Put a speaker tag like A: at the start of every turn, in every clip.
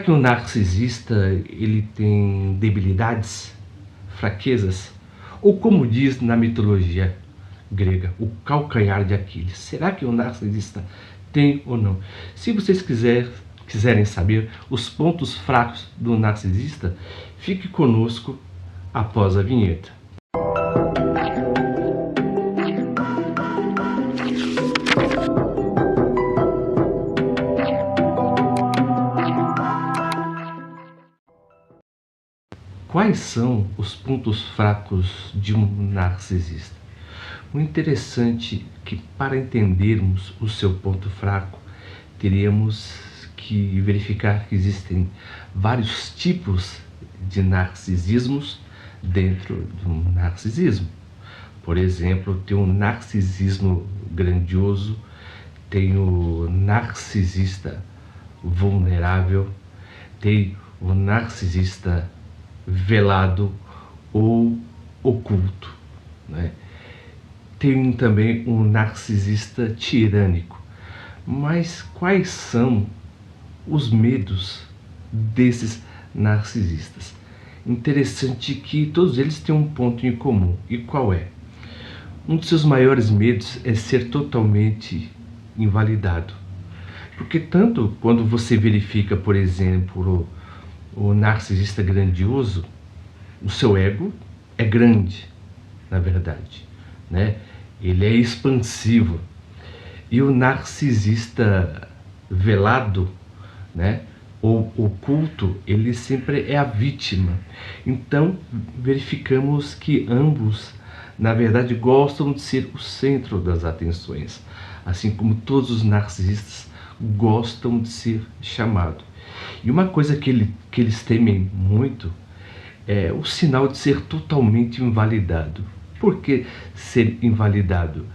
A: Que o narcisista ele tem debilidades, fraquezas, ou como diz na mitologia grega, o calcanhar de Aquiles. Será que o narcisista tem ou não? Se vocês quiserem saber os pontos fracos do narcisista, fique conosco após a vinheta. Quais são os pontos fracos de um narcisista? O interessante é que, para entendermos o seu ponto fraco, teríamos que verificar que existem vários tipos de narcisismos dentro do narcisismo. Por exemplo, tem o narcisismo grandioso, tem o narcisista vulnerável, tem o narcisista velado ou oculto, né? Tem também um narcisista tirânico. Mas quais são os medos desses narcisistas? Interessante que todos eles têm um ponto em comum. E qual é? Um dos seus maiores medos é ser totalmente invalidado. Porque tanto quando você verifica, por exemplo, o narcisista grandioso, o seu ego é grande, na verdade, né? Ele é expansivo. E o narcisista velado, né, ou oculto, ele sempre é a vítima. Então, verificamos que ambos, na verdade, gostam de ser o centro das atenções, assim como todos os narcisistas gostam de ser chamados. E uma coisa que eles temem muito é o sinal de ser totalmente invalidado. Por que ser invalidado?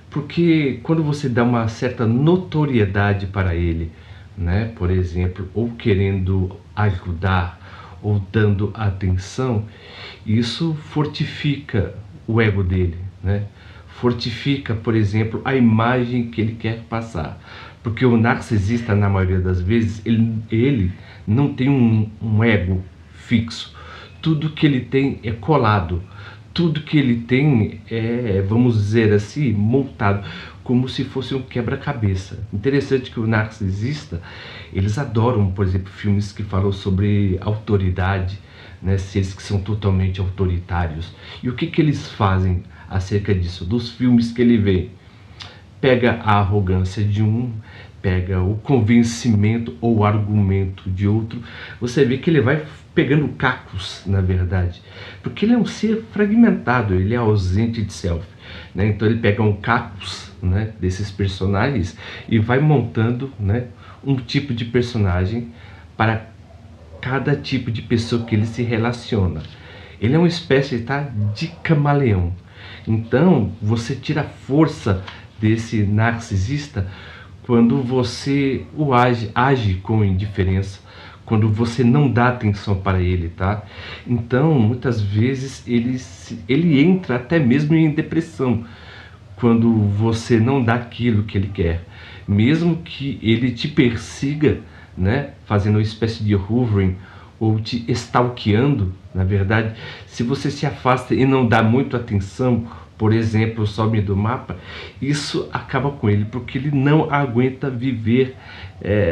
A: Porque quando você dá uma certa notoriedade para ele, né, por exemplo, ou querendo ajudar, ou dando atenção, isso fortifica o ego dele, né? Fortifica, por exemplo, a imagem que ele quer passar. Porque o narcisista, na maioria das vezes, ele não tem um ego fixo. Tudo que ele tem é colado. Tudo que ele tem é, vamos dizer assim, montado, como se fosse um quebra-cabeça. Interessante que o narcisista, eles adoram, por exemplo, filmes que falam sobre autoridade, né, seres que são totalmente autoritários. E o que eles fazem acerca disso? Dos filmes que ele vê, pega a arrogância de um, pega o convencimento ou argumento de outro, você vê que ele vai pegando cacos, na verdade, porque ele é um ser fragmentado, ele é ausente de self, né? Então ele pega um cacos, né, desses personagens e vai montando, né, um tipo de personagem para cada tipo de pessoa que ele se relaciona. Ele é uma espécie, tá, de camaleão. Então você tira a força desse narcisista quando você age com indiferença, quando você não dá atenção para ele, tá? Então, muitas vezes ele entra até mesmo em depressão quando você não dá aquilo que ele quer, mesmo que ele te persiga, né, fazendo uma espécie de hovering ou te stalkeando. Na verdade, se você se afasta e não dá muito atenção, por exemplo, some do mapa, isso acaba com ele, porque ele não aguenta viver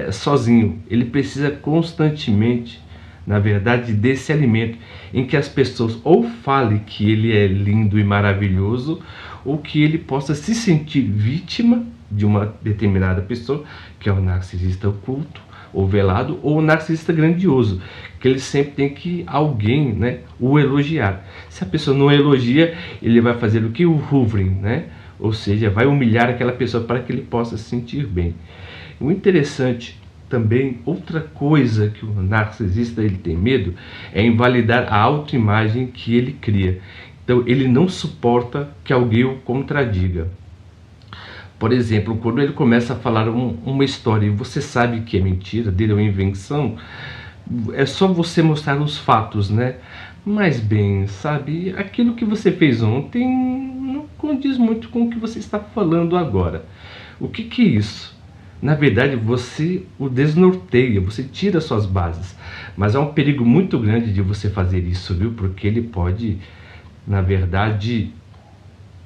A: sozinho. Ele precisa constantemente, na verdade, desse alimento em que as pessoas ou falem que ele é lindo e maravilhoso, ou que ele possa se sentir vítima de uma determinada pessoa, que é o narcisista oculto, ou velado, ou o narcisista grandioso, que ele sempre tem que alguém, né, o elogiar. Se a pessoa não elogia, ele vai fazer o que? O hovering, né? Ou seja, vai humilhar aquela pessoa para que ele possa se sentir bem. O interessante também, outra coisa que o narcisista ele tem medo, é invalidar a autoimagem que ele cria. Então ele não suporta que alguém o contradiga. Por exemplo, quando ele começa a falar uma história e você sabe que é mentira dele, é uma invenção, é só você mostrar os fatos, né? Mas bem, sabe, aquilo que você fez ontem não condiz muito com o que você está falando agora. O que é isso? na verdade você o desnorteia, você tira suas bases. Mas há um perigo muito grande de você fazer isso, viu? Porque ele pode, na verdade,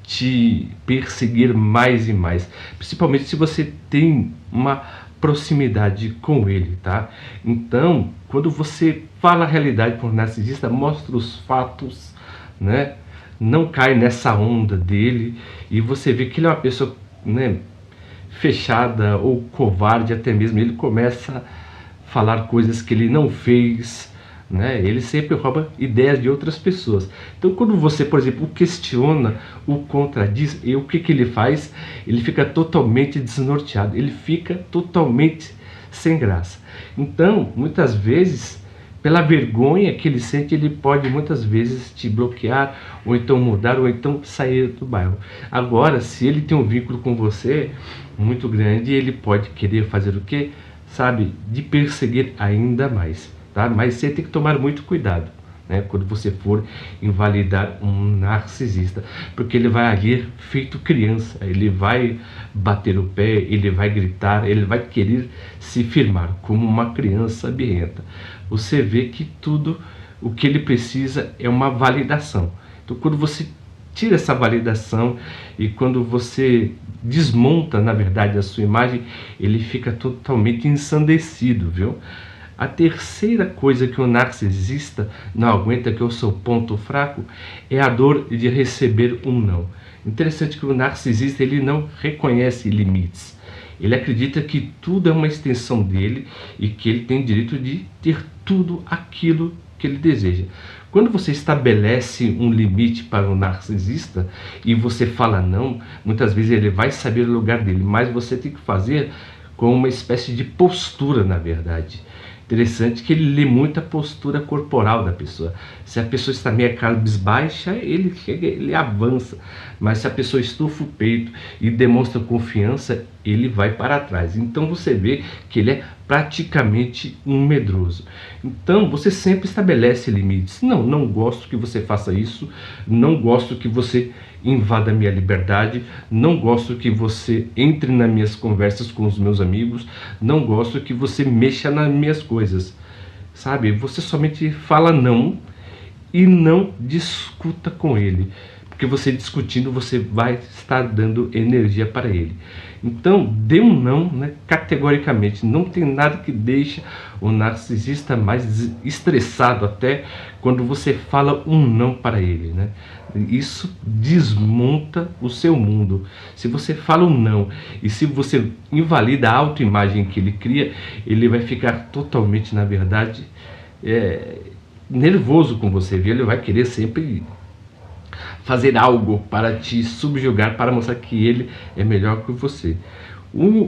A: te perseguir mais e mais, principalmente se você tem uma proximidade com ele, tá? Então, quando você fala a realidade para o narcisista, mostra os fatos, né? Não cai nessa onda dele e você vê que ele é uma pessoa, né, fechada ou covarde até mesmo. Ele começa a falar coisas que ele não fez, né? Ele sempre rouba ideias de outras pessoas. Então, quando você, por exemplo, o questiona, o contradiz, e o que ele faz? Ele fica totalmente desnorteado, ele fica totalmente sem graça. Então, muitas vezes, pela vergonha que ele sente, ele pode muitas vezes te bloquear, ou então mudar, ou então sair do bairro. Agora, se ele tem um vínculo com você muito grande, ele pode querer fazer o quê? Sabe? De perseguir ainda mais. Tá? Mas você tem que tomar muito cuidado, né, quando você for invalidar um narcisista, porque ele vai agir feito criança, ele vai bater o pé, ele vai gritar, ele vai querer se firmar como uma criança birrenta. Você vê que tudo o que ele precisa é uma validação. Então, quando você tira essa validação e quando você desmonta, na verdade, a sua imagem, ele fica totalmente ensandecido, viu? A terceira coisa que o narcisista não aguenta, que é o seu ponto fraco, é a dor de receber um não. Interessante que o narcisista, ele não reconhece limites. Ele acredita que tudo é uma extensão dele e que ele tem direito de ter tudo aquilo que ele deseja. Quando você estabelece um limite para o narcisista e você fala não, muitas vezes ele vai saber o lugar dele, mas você tem que fazer com uma espécie de postura, na verdade. Interessante que ele lê muito a postura corporal da pessoa. Se a pessoa está meio cabisbaixa, ele chega, ele avança. Mas se a pessoa estufa o peito e demonstra confiança, ele vai para trás. Então você vê que ele é praticamente um medroso. Então você sempre estabelece limites. Não gosto que você faça isso, não gosto que você invada a minha liberdade, não gosto que você entre nas minhas conversas com os meus amigos, não gosto que você mexa nas minhas coisas, sabe? Você somente fala não e não discuta com ele, porque você discutindo, você vai estar dando energia para ele. Então, dê um não, né, categoricamente. Não tem nada que deixe o narcisista mais estressado até quando você fala um não para ele, né? Isso desmonta o seu mundo. Se você fala um não e se você invalida a autoimagem que ele cria, ele vai ficar totalmente, na verdade, nervoso com você, viu? Ele vai querer sempre fazer algo para te subjugar, para mostrar que ele é melhor que você.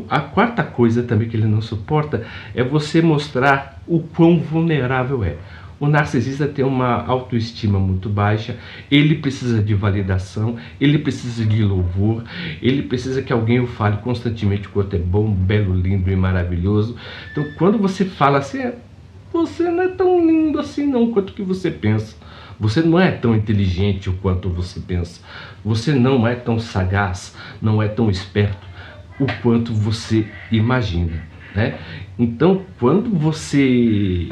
A: A quarta coisa também que ele não suporta é você mostrar o quão vulnerável é. O narcisista tem uma autoestima muito baixa, ele precisa de validação, ele precisa de louvor, ele precisa que alguém o fale constantemente o quanto é bom, belo, lindo e maravilhoso. Então, quando você fala assim, você não é tão lindo assim não, quanto que você pensa. Você não é tão inteligente o quanto você pensa. Você não é tão sagaz, não é tão esperto o quanto você imagina, né? Então, quando você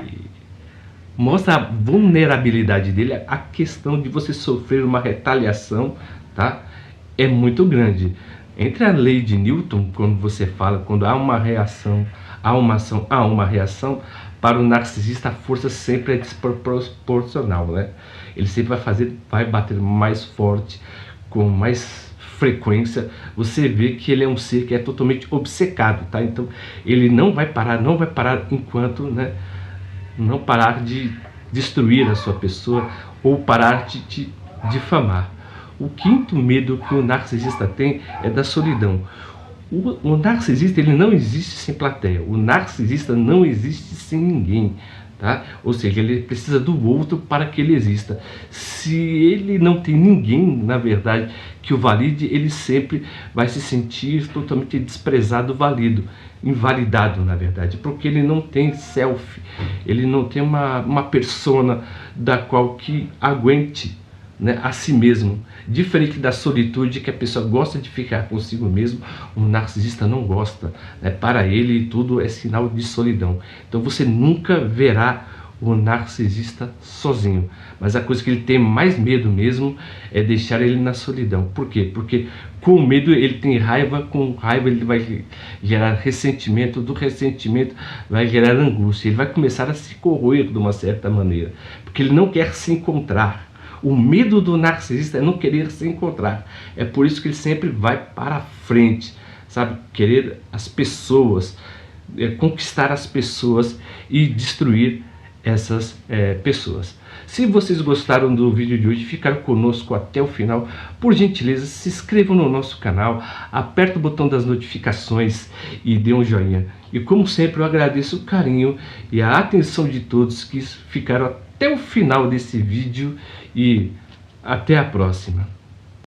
A: mostra a vulnerabilidade dele, a questão de você sofrer uma retaliação, tá? É muito grande. Entre a lei de Newton, quando você fala, quando há uma reação, há uma ação, há uma reação, para o narcisista a força sempre é desproporcional, né? Ele sempre vai bater mais forte, com mais frequência. Você vê que ele é um ser que é totalmente obcecado, tá? Então ele não vai parar enquanto, né, não parar de destruir a sua pessoa ou parar de te difamar. O quinto medo que o narcisista tem é da solidão. O narcisista, ele não existe sem plateia. O narcisista não existe sem ninguém, tá? Ou seja, ele precisa do outro para que ele exista. Se ele não tem ninguém, na verdade, que o valide, ele sempre vai se sentir totalmente desprezado, invalidado, na verdade, porque ele não tem self, ele não tem uma persona da qual que aguente né, a si mesmo. Diferente da solitude, que a pessoa gosta de ficar consigo mesmo, o narcisista não gosta, né? Para ele tudo é sinal de solidão. Então você nunca verá o narcisista sozinho, mas a coisa que ele tem mais medo mesmo é deixar ele na solidão. Por quê? Porque com medo ele tem raiva, com raiva ele vai gerar ressentimento, do ressentimento vai gerar angústia, ele vai começar a se corroer de uma certa maneira, porque ele não quer se encontrar. O medo do narcisista é não querer se encontrar. É por isso que ele sempre vai para frente, sabe? Querer as pessoas, conquistar as pessoas e destruir essas pessoas. Se vocês gostaram do vídeo de hoje, ficaram conosco até o final, por gentileza, se inscrevam no nosso canal, aperta o botão das notificações e dê um joinha. E como sempre, eu agradeço o carinho e a atenção de todos que ficaram até o final desse vídeo e até a próxima.